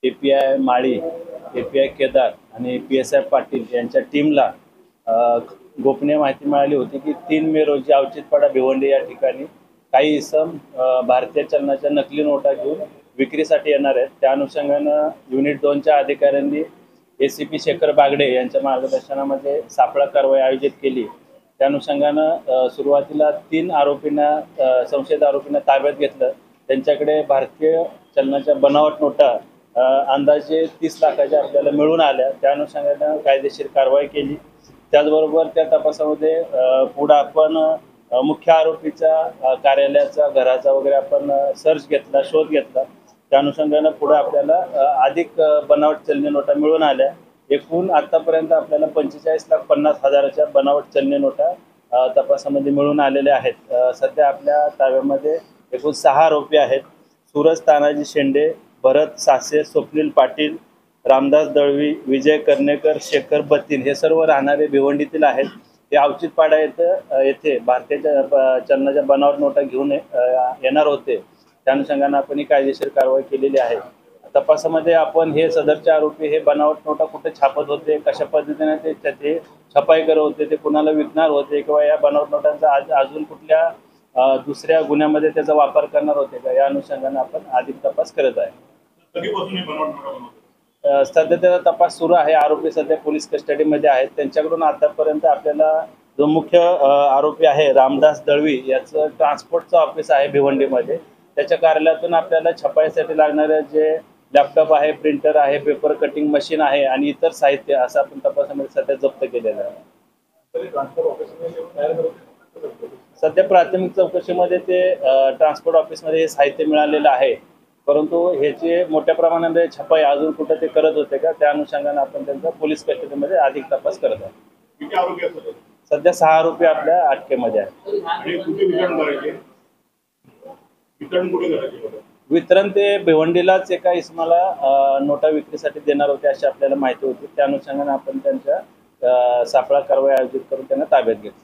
API माळी, API Kedar आणि PSI Patil यांच्या टीमला गोपनीय माहिती मिळाली होती की 3 मे रोजी अवचितपाडा भिवंडी या ठिकाणी काही इसम भारतीय चलनाच्या नकली नोटा घेऊन विक्रीसाठी येणार आहेत। त्या अनुषंगानं युनिट 2च्या अधिकाऱ्यांनी ACP शेखर बागडे यांच्या मार्गदर्शनामध्ये सापळा कारवाई आयोजित केली। त्या अनुषंगानं सुरुवातीला 3 आरोपींना संशयित आरोपींना ताब्यात घेतलं। त्यांच्याकडे भारतीय चलनाच्या बनावट नोटा अंदाजे 30 लाखाच्या आपल्याला मिळून आल्या। त्या अनुषंगानं कायदेशीर कारवाई केली। त्याचबरोबर त्या तपासामध्ये पुढे आपण मुख्य आरोपीच्या कार्यालयाचा, घराचा वगैरे आपण सर्च घेतला, शोध घेतला। त्या अनुषंगानं पुढे आपल्याला अधिक बनावट चलनी नोटा मिळून आल्या। एकूण आतापर्यंत आपल्याला 45,50,000च्या बनावट चलनी नोटा तपासामध्ये मिळून आलेल्या आहेत। सध्या आपल्या ताब्यामध्ये एकूण 6 आरोपी आहेत। सूरज तानाजी शेंडे, भरत सासे, स्वप्नील पाटील, रामदास दळवी, विजय कर्णेकर, शेखर बत्तीन हे सर्व राहणारे भिवंडीतील आहेत। हे अवचितपाडा येथे भारतीय चलनाच्या बनावट नोटा घेऊन येणार होते। त्या अनुषंगाने आपण ही कायदेशीर कारवाई केलेली आहे। तपासामध्ये आपण हे सदरचे आरोपी हे बनावट नोटा कुठे छापत होते, कशा पद्धतीने ते छपाई करत होते, ते कुणाला विकणार होते किंवा या बनावट नोटांचा अजून कुठल्या दुसऱ्या गुन्ह्यामध्ये त्याचा वापर करणार होते का, या अनुषंगाने आपण अधिक तपास करत आहे। सध्या त्याचा तपास सुरू आहे। आरोपी सध्या पोलीस कस्टडीमध्ये आहेत। त्यांच्याकडून आतापर्यंत आपल्याला जो मुख्य आरोपी आहे रामदास दळवी याचं ट्रान्सपोर्टचं ऑफिस आहे भिवंडीमध्ये। त्याच्या कार्यालयातून आपल्याला छपाईसाठी लागणारे जे लॅपटॉप आहे, प्रिंटर आहे, पेपर कटिंग मशीन आहे आणि इतर साहित्य असं आपण तपासामध्ये सध्या जप्त केलेलं आहे। सध्या प्राथमिक चौकशीमध्ये ते ट्रान्सपोर्ट ऑफिसमध्ये हे साहित्य मिळालेलं आहे, परंतु ह्याची मोठ्या प्रमाणामध्ये छपाई अजून कुठे ते करत होते का, त्या अनुषंगाने आपण त्यांचा पोलीस कस्टडीमध्ये अधिक तपास करत आहोत। सध्या 6 आरोपी आपल्या अटकेमध्ये आहेत। वितरण ते भिवंडीलाच एका इसमाला नोटा विक्रीसाठी देणार होते अशी आपल्याला माहिती होती। त्या अनुषंगाने आपण त्यांच्या सापळा कारवाई आयोजित करून त्यांना ताब्यात घेतलं।